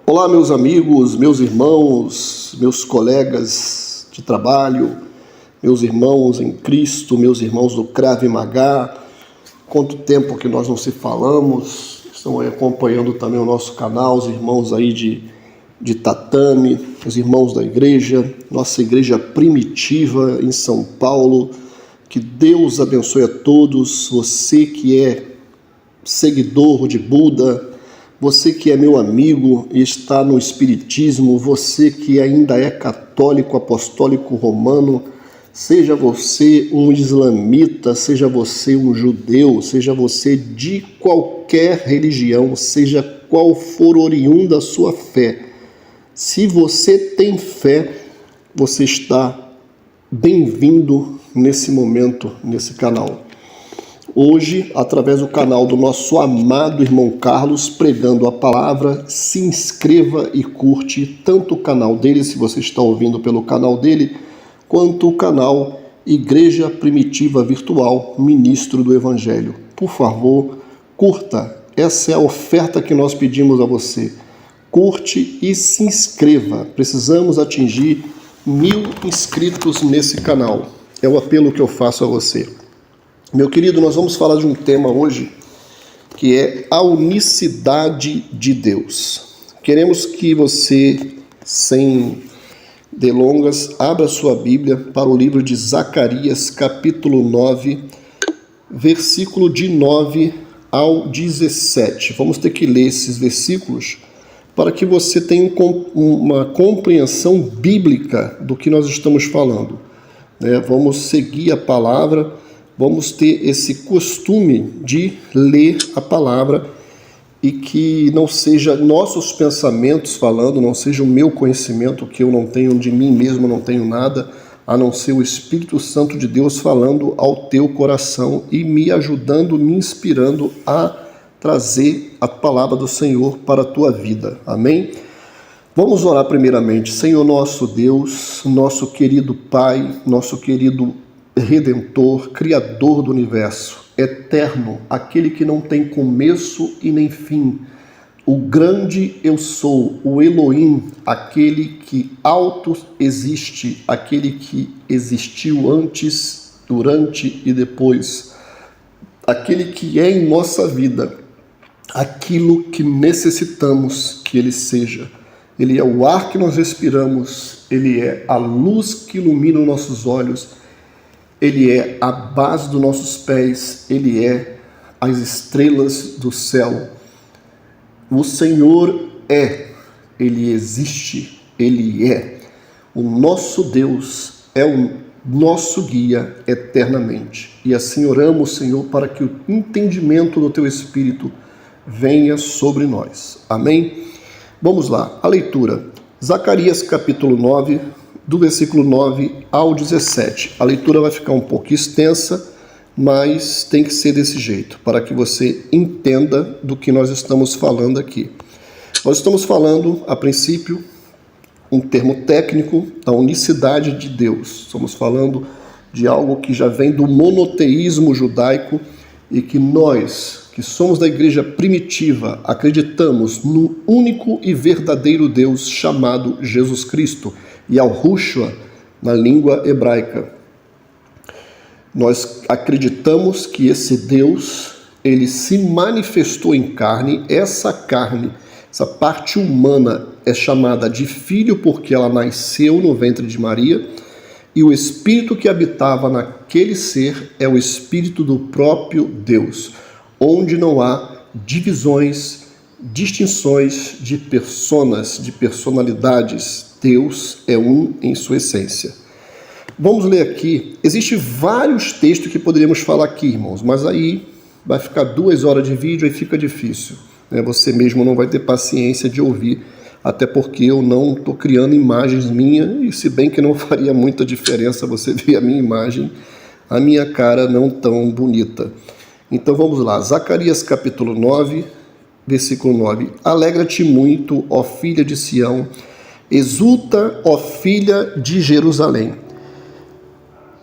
Olá, meus amigos, meus irmãos, meus colegas de trabalho, meus irmãos em Cristo, meus irmãos do Krav Maga. Quanto tempo que nós não se falamos, estão aí acompanhando também o nosso canal, os irmãos aí de tatame, os irmãos da igreja, nossa igreja primitiva em São Paulo. Que Deus abençoe a todos, você que é seguidor de Buda, você que é meu amigo e está no Espiritismo, você que ainda é católico, apostólico romano, seja você um islamita, seja você um judeu, seja você de qualquer religião, seja qual for oriunda a sua fé. Se você tem fé, você está bem-vindo nesse momento, nesse canal. Hoje, através do canal do nosso amado irmão Carlos, pregando a palavra, se inscreva e curte tanto o canal dele, se você está ouvindo pelo canal dele, quanto o canal Igreja Primitiva Virtual, Ministro do Evangelho. Por favor, curta, essa é a oferta que nós pedimos a você. Curte e se inscreva, precisamos atingir 1000 inscritos nesse canal, é o apelo que eu faço a você. Meu querido, nós vamos falar de um tema hoje que é a unicidade de Deus. Queremos que você, sem delongas, abra sua Bíblia para o livro de Zacarias, capítulo 9, versículo de 9 ao 17. Vamos ter que ler esses versículos para que você tenha uma compreensão bíblica do que nós estamos falando. Vamos seguir a palavra. Vamos ter esse costume de ler a palavra e que não seja nossos pensamentos falando, não seja o meu conhecimento, que eu não tenho de mim mesmo, não tenho nada, a não ser o Espírito Santo de Deus falando ao teu coração e me ajudando, me inspirando a trazer a palavra do Senhor para a tua vida. Amém? Vamos orar primeiramente. Senhor nosso Deus, nosso querido Pai, nosso querido Redentor, Criador do Universo, eterno, aquele que não tem começo e nem fim, o grande eu sou, o Elohim, aquele que auto existe, aquele que existiu antes, durante e depois, aquele que é em nossa vida, aquilo que necessitamos que ele seja. Ele é o ar que nós respiramos, ele é a luz que ilumina os nossos olhos, ele é a base dos nossos pés, ele é as estrelas do céu. O Senhor é, ele existe, ele é. O nosso Deus é o nosso guia eternamente. E assim oramos, Senhor, para que o entendimento do teu Espírito venha sobre nós. Amém? Vamos lá, a leitura. Zacarias capítulo 9, do versículo 9 ao 17. A leitura vai ficar um pouco extensa, mas tem que ser desse jeito, para que você entenda do que nós estamos falando aqui. Nós estamos falando, a princípio, um termo técnico, da unicidade de Deus. Estamos falando de algo que já vem do monoteísmo judaico e que nós, que somos da igreja primitiva, acreditamos no único e verdadeiro Deus chamado Jesus Cristo, Yahushua, na língua hebraica. Nós acreditamos que esse Deus, ele se manifestou em carne. Essa carne, essa parte humana é chamada de filho porque ela nasceu no ventre de Maria, e o espírito que habitava naquele ser é o espírito do próprio Deus, onde não há divisões, distinções de personas, de personalidades. Deus é um em sua essência. Vamos ler aqui. Existem vários textos que poderíamos falar aqui, irmãos, mas aí vai ficar 2 horas de vídeo e fica difícil. Você mesmo não vai ter paciência de ouvir até porque eu não estou criando imagens minhas, e se bem que não faria muita diferença você ver a minha imagem, a minha cara não tão bonita. Então vamos lá, Zacarias capítulo 9, versículo 9. Alegra-te muito, ó filha de Sião, exulta, ó filha de Jerusalém.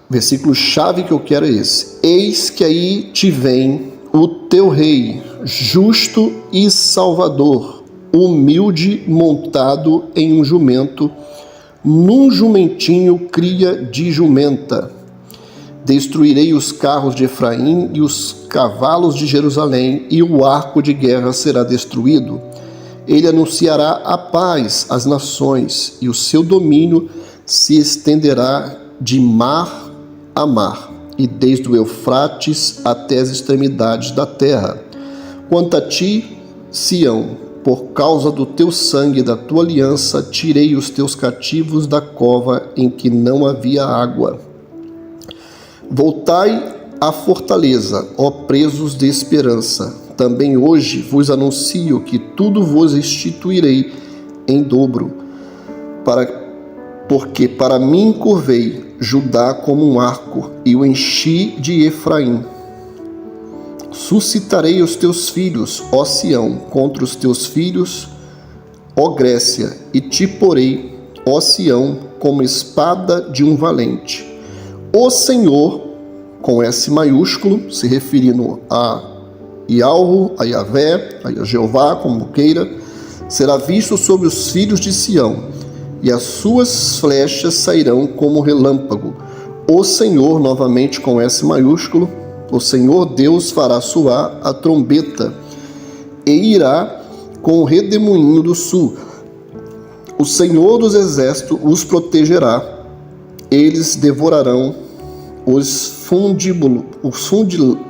Versículo chave que eu quero é esse. Eis que aí te vem o teu rei, justo e salvador, humilde, montado em um jumento, num jumentinho cria de jumenta. Destruirei os carros de Efraim e os cavalos de Jerusalém, e o arco de guerra será destruído. Ele anunciará a paz às nações, e o seu domínio se estenderá de mar a mar, e desde o Eufrates até as extremidades da terra. Quanto a ti, Sião, por causa do teu sangue e da tua aliança, tirei os teus cativos da cova em que não havia água. Voltai à fortaleza, ó presos de esperança. Também hoje vos anuncio que tudo vos instituirei em dobro, porque para mim curvei Judá como um arco, e o enchi de Efraim. Suscitarei os teus filhos, ó Sião, contra os teus filhos, ó Grécia, e te porei, ó Sião, como espada de um valente. O Senhor, com S maiúsculo, se referindo a Yahweh, a Yahvé, a Jeová, como queira, será visto sobre os filhos de Sião, e as suas flechas sairão como relâmpago. O Senhor, novamente com S maiúsculo, o Senhor Deus fará soar a trombeta e irá com o redemoinho do sul. O Senhor dos exércitos os protegerá. Eles devorarão os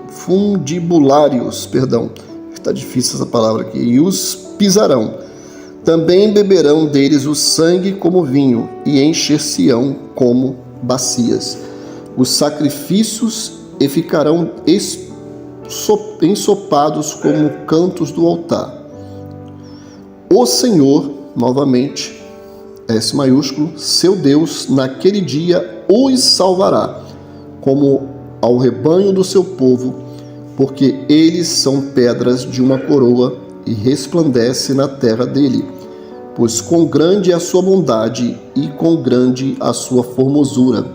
fundibulários, está difícil essa palavra aqui, e os pisarão. Também beberão deles o sangue como vinho, e encher-se-ão como bacias. Os sacrifícios e ficarão ensopados como cantos do altar. O Senhor, novamente, S maiúsculo, seu Deus, naquele dia os salvará, como ao rebanho do seu povo, porque eles são pedras de uma coroa e resplandece na terra dele. Pois quão grande é a sua bondade e quão grande a sua formosura.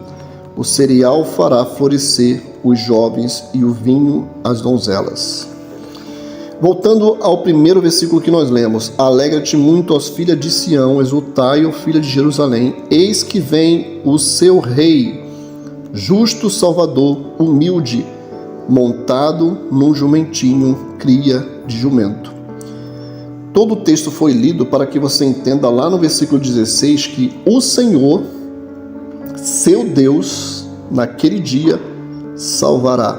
O cereal fará florescer os jovens e o vinho as donzelas. Voltando ao primeiro versículo que nós lemos. Alegra-te muito, ó filha de Sião, exultai, ó filha de Jerusalém. Eis que vem o seu rei, justo Salvador, humilde, montado num jumentinho, cria de jumento. Todo o texto foi lido para que você entenda lá no versículo 16 que o Senhor, seu Deus, naquele dia salvará.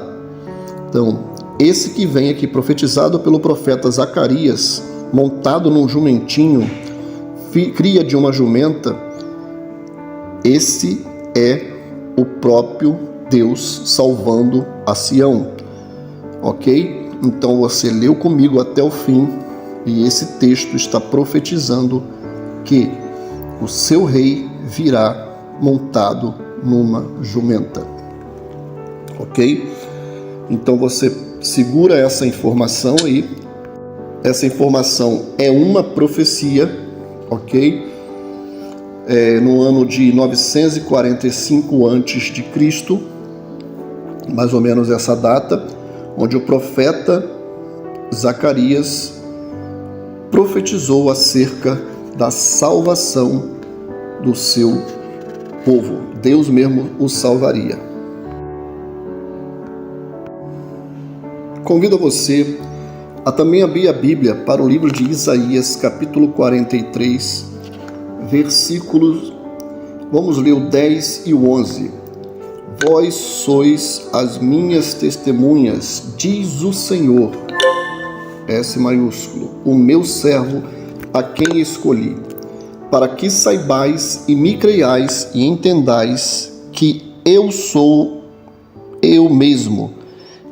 Então, esse que vem aqui profetizado pelo profeta Zacarias, montado num jumentinho, cria de uma jumenta, esse é o próprio Deus salvando a Sião. Ok? Então você leu comigo até o fim. E esse texto está profetizando que o seu rei virá montado numa jumenta. Ok? Então você segura essa informação aí. Essa informação é uma profecia, ok? No ano de 945 a.C., mais ou menos essa data, onde o profeta Zacarias profetizou acerca da salvação do seu povo. Deus mesmo o salvaria. Convido você a também abrir a Bíblia para o livro de Isaías, capítulo 43, versículos, vamos ler o 10 e o 11. Vós sois as minhas testemunhas, diz o Senhor, S maiúsculo, o meu servo, a quem escolhi, para que saibais e me creiais e entendais que eu sou eu mesmo,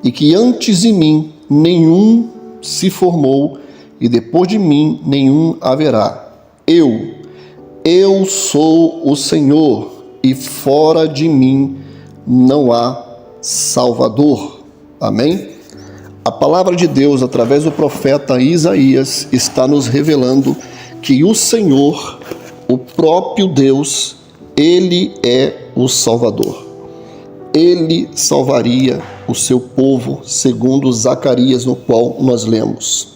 e que antes de mim nenhum se formou, e depois de mim nenhum haverá. Eu sou o Senhor, e fora de mim não há Salvador. Amém? A palavra de Deus, através do profeta Isaías, está nos revelando que o Senhor, o próprio Deus, Ele é o Salvador. Ele salvaria o seu povo, segundo Zacarias, no qual nós lemos.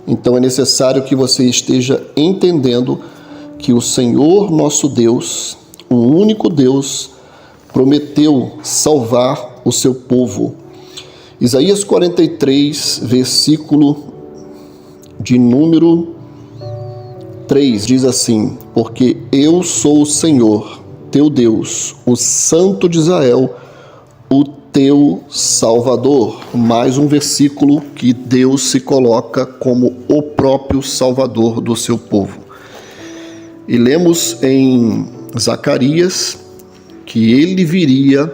Então é necessário que você esteja entendendo que o Senhor nosso Deus, o único Deus, prometeu salvar o seu povo. Isaías 43, versículo de número 3, diz assim: porque eu sou o Senhor, teu Deus, o Santo de Israel, o teu Salvador. Mais um versículo que Deus se coloca como o próprio Salvador do seu povo. E lemos em Zacarias que ele viria,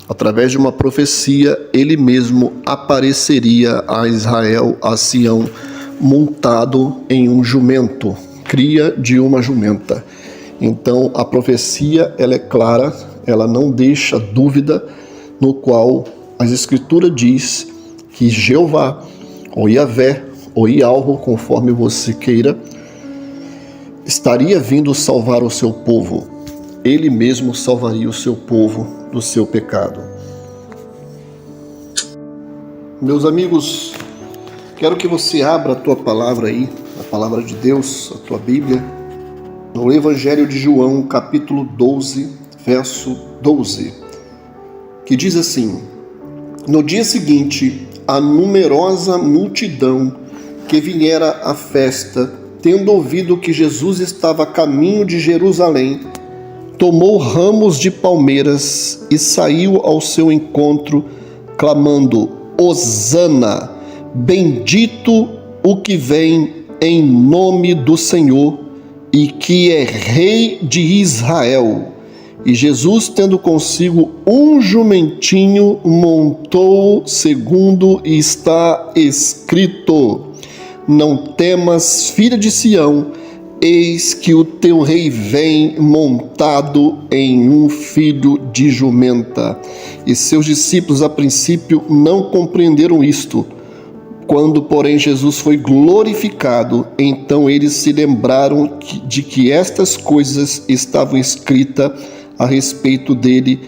através de uma profecia, ele mesmo apareceria a Israel, a Sião, montado em um jumento, cria de uma jumenta. Então a profecia, ela é clara, ela não deixa dúvida, no qual a Escritura diz que Jeová, ou Yahvé, ou Yahweh, conforme você queira, estaria vindo salvar o seu povo. Ele mesmo salvaria o seu povo do seu pecado. Meus amigos, quero que você abra a tua palavra aí, a palavra de Deus, a tua Bíblia, no Evangelho de João, capítulo 12, verso 12, que diz assim: no dia seguinte, a numerosa multidão que viera à festa, tendo ouvido que Jesus estava a caminho de Jerusalém, tomou ramos de palmeiras e saiu ao seu encontro, clamando: Hosana, bendito o que vem em nome do Senhor e que é Rei de Israel. E Jesus, tendo consigo um jumentinho, montou segundo está escrito: não temas, filha de Sião, eis que o teu rei vem montado em um filho de jumenta. E seus discípulos a princípio não compreenderam isto. Quando, porém, Jesus foi glorificado, então eles se lembraram de que estas coisas estavam escritas a respeito dele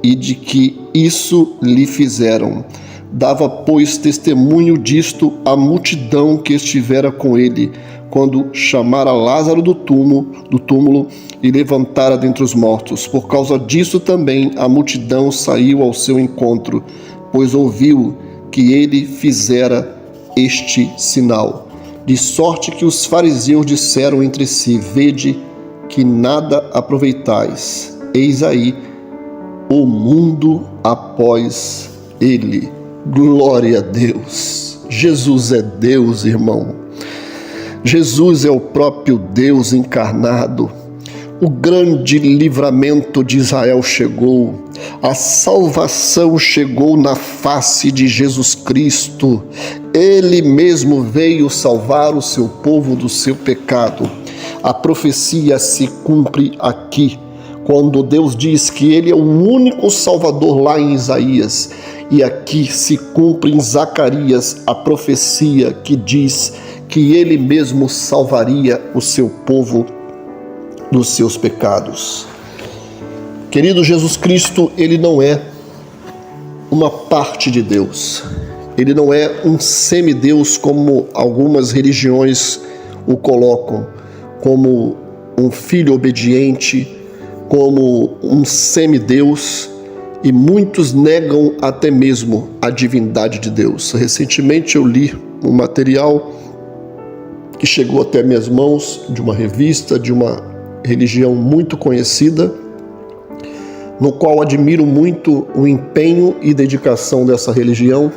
e de que isso lhe fizeram. Dava, pois, testemunho disto a multidão que estivera com ele, quando chamara Lázaro do túmulo e levantara dentre os mortos. Por causa disso também a multidão saiu ao seu encontro, pois ouviu que ele fizera este sinal. De sorte que os fariseus disseram entre si: vede que nada aproveitais. Eis aí o mundo após ele. Glória a Deus. Jesus é Deus, irmão. Jesus é o próprio Deus encarnado. O grande livramento de Israel chegou. A salvação chegou na face de Jesus Cristo. Ele mesmo veio salvar o seu povo do seu pecado. A profecia se cumpre aqui, quando Deus diz que Ele é o único Salvador lá em Isaías. E aqui se cumpre em Zacarias a profecia que diz que Ele mesmo salvaria o seu povo dos seus pecados. Querido, Jesus Cristo, Ele não é uma parte de Deus. Ele não é um semideus como algumas religiões o colocam, como um filho obediente, como um semideus, e muitos negam até mesmo a divindade de Deus. Recentemente eu li um material que chegou até minhas mãos, de uma revista, de uma religião muito conhecida, no qual admiro muito o empenho e dedicação dessa religião,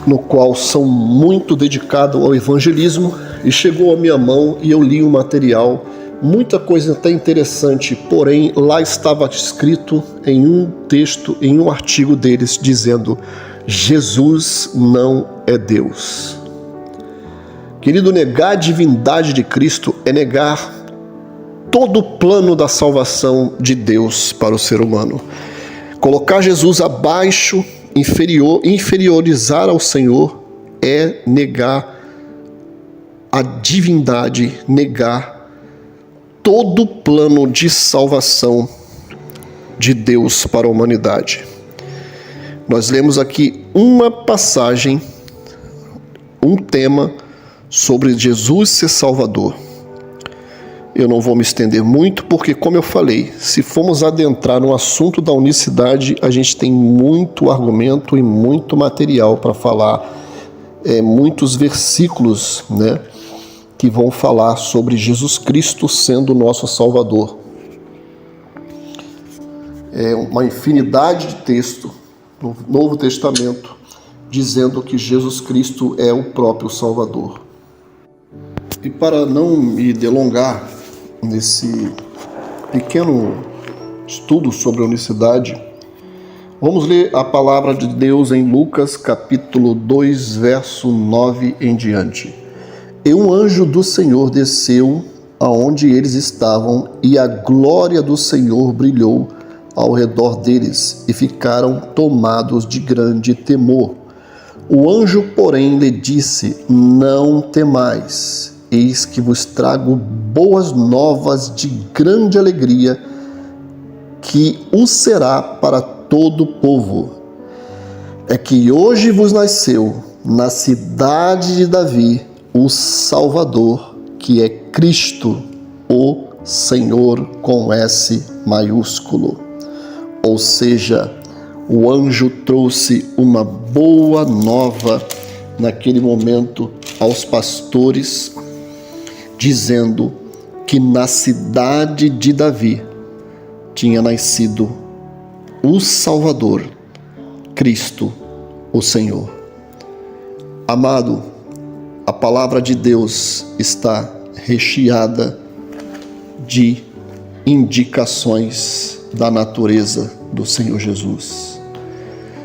no qual são muito dedicados ao evangelismo, e chegou à minha mão e eu li um material, muita coisa até interessante, porém lá estava escrito em um texto, em um artigo deles, dizendo: Jesus não é Deus. Querido, negar a divindade de Cristo é negar todo o plano da salvação de Deus para o ser humano. Colocar Jesus abaixo, inferiorizar ao Senhor, é negar a divindade, negar todo o plano de salvação de Deus para a humanidade. Nós lemos aqui uma passagem, um tema sobre Jesus ser Salvador. Eu não vou me estender muito, porque, como eu falei, se formos adentrar no assunto da unicidade, a gente tem muito argumento e muito material para falar, muitos versículos, né, que vão falar sobre Jesus Cristo sendo nosso Salvador. É uma infinidade de texto no Novo Testamento dizendo que Jesus Cristo é o próprio Salvador. E para não me delongar nesse pequeno estudo sobre a unicidade, vamos ler a palavra de Deus em Lucas capítulo 2, verso 9 em diante. E um anjo do Senhor desceu aonde eles estavam, e a glória do Senhor brilhou ao redor deles, e ficaram tomados de grande temor. O anjo, porém, lhe disse: não temais. Eis que vos trago boas novas de grande alegria, que o será para todo o povo. É que hoje vos nasceu, na cidade de Davi, o Salvador, que é Cristo, o Senhor, com S maiúsculo. Ou seja, o anjo trouxe uma boa nova naquele momento aos pastores, dizendo que na cidade de Davi tinha nascido o Salvador, Cristo, o Senhor. Amado, a palavra de Deus está recheada de indicações da natureza do Senhor Jesus.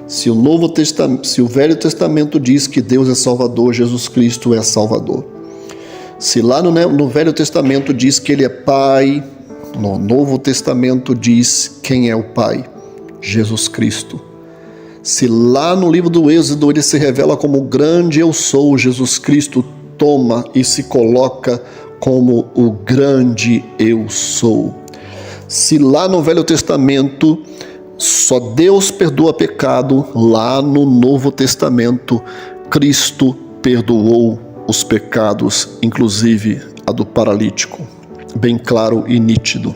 Se o Velho Testamento diz que Deus é Salvador, Jesus Cristo é Salvador. Se lá no Velho Testamento diz que Ele é Pai, no Novo Testamento diz quem é o Pai: Jesus Cristo. Se lá no livro do Êxodo Ele se revela como o grande eu sou, Jesus Cristo toma e se coloca como o grande eu sou. Se lá no Velho Testamento só Deus perdoa pecado, lá no Novo Testamento Cristo perdoou os pecados, inclusive a do paralítico, bem claro e nítido.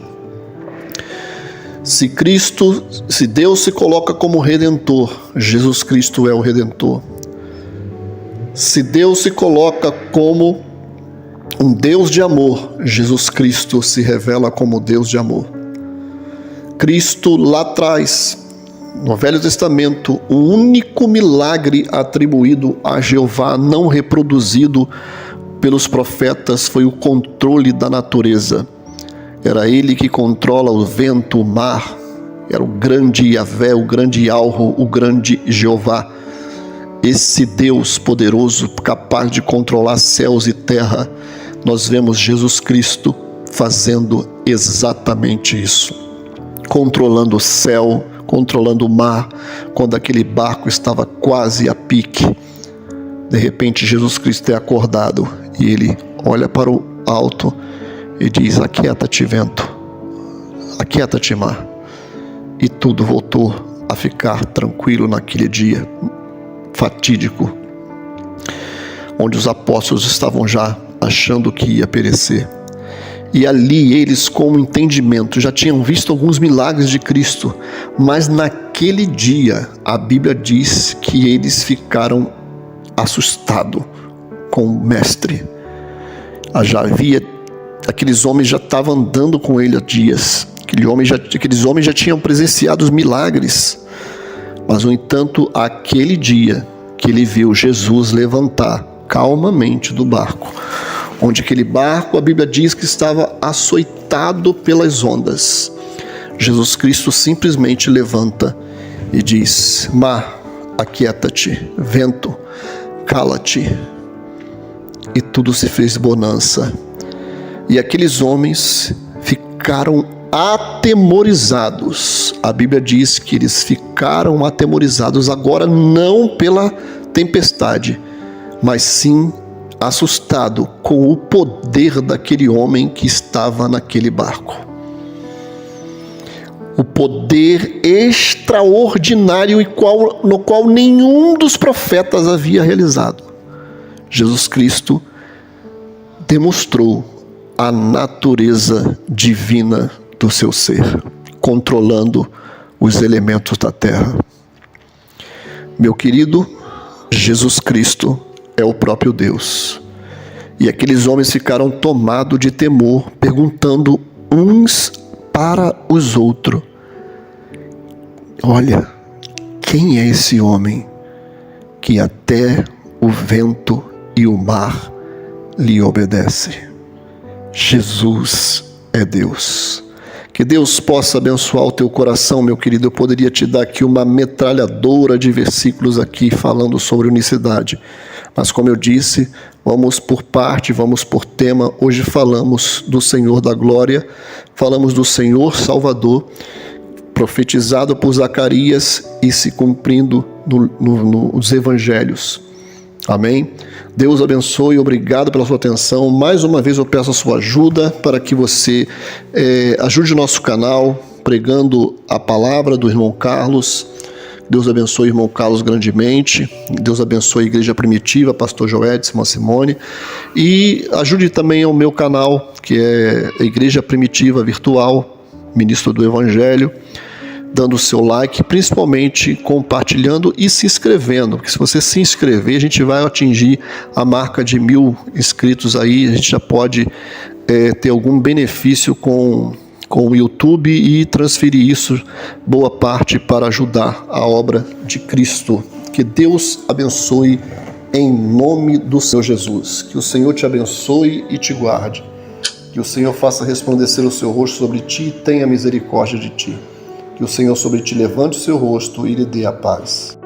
Se Deus se coloca como Redentor, Jesus Cristo é o Redentor. Se Deus se coloca como um Deus de amor, Jesus Cristo se revela como Deus de amor. Cristo lá atrás, no Velho Testamento, o único milagre atribuído a Jeová, não reproduzido pelos profetas, foi o controle da natureza. Era Ele que controla o vento, o mar. Era o grande Yahvé, o grande Alro, o grande Jeová. Esse Deus poderoso, capaz de controlar céus e terra, nós vemos Jesus Cristo fazendo exatamente isso. Controlando o céu, controlando o mar, quando aquele barco estava quase a pique. De repente, Jesus Cristo é acordado e Ele olha para o alto e diz: aquieta-te, vento, aquieta-te, mar. E tudo voltou a ficar tranquilo naquele dia fatídico, onde os apóstolos estavam já achando que ia perecer. E ali eles, com o entendimento, já tinham visto alguns milagres de Cristo, mas naquele dia a Bíblia diz que eles ficaram assustados com o Mestre. Aqueles homens já estavam andando com ele há dias, aqueles homens já tinham presenciado os milagres, mas no entanto, aquele dia que ele viu Jesus levantar calmamente do barco, onde aquele barco, a Bíblia diz que estava açoitado pelas ondas, Jesus Cristo simplesmente levanta e diz: mar, aquieta-te, vento, cala-te. e tudo se fez bonança. E aqueles homens ficaram atemorizados. A Bíblia diz que eles ficaram atemorizados agora não pela tempestade, mas sim assustado com o poder daquele homem que estava naquele barco. O poder extraordinário no qual nenhum dos profetas havia realizado. Jesus Cristo demonstrou a natureza divina do seu ser, controlando os elementos da terra. Meu querido, Jesus Cristo é o próprio Deus. E aqueles homens ficaram tomados de temor, perguntando uns para os outros: olha, quem é esse homem que até o vento e o mar lhe obedecem? Jesus é Deus. Que Deus possa abençoar o teu coração, meu querido. Eu poderia te dar aqui uma metralhadora de versículos aqui falando sobre unicidade. Mas como eu disse, vamos por parte, vamos por tema. Hoje falamos do Senhor da Glória, falamos do Senhor Salvador, profetizado por Zacarias e se cumprindo nos evangelhos. Amém? Deus abençoe, obrigado pela sua atenção. Mais uma vez eu peço a sua ajuda para que você ajude o nosso canal pregando a palavra do irmão Carlos. Deus abençoe o irmão Carlos grandemente. Deus abençoe a Igreja Primitiva, Pastor Joedes, irmã Simone. E ajude também o meu canal, que é a Igreja Primitiva Virtual, Ministro do Evangelho, dando o seu like, principalmente compartilhando e se inscrevendo, porque se você se inscrever, a gente vai atingir a marca de 1000 inscritos aí, a gente já pode ter algum benefício com o YouTube e transferir isso, boa parte, para ajudar a obra de Cristo. Que Deus abençoe em nome do Senhor Jesus. Que o Senhor te abençoe e te guarde. Que o Senhor faça resplandecer o seu rosto sobre ti e tenha misericórdia de ti. Que o Senhor sobre ti levante o seu rosto e lhe dê a paz.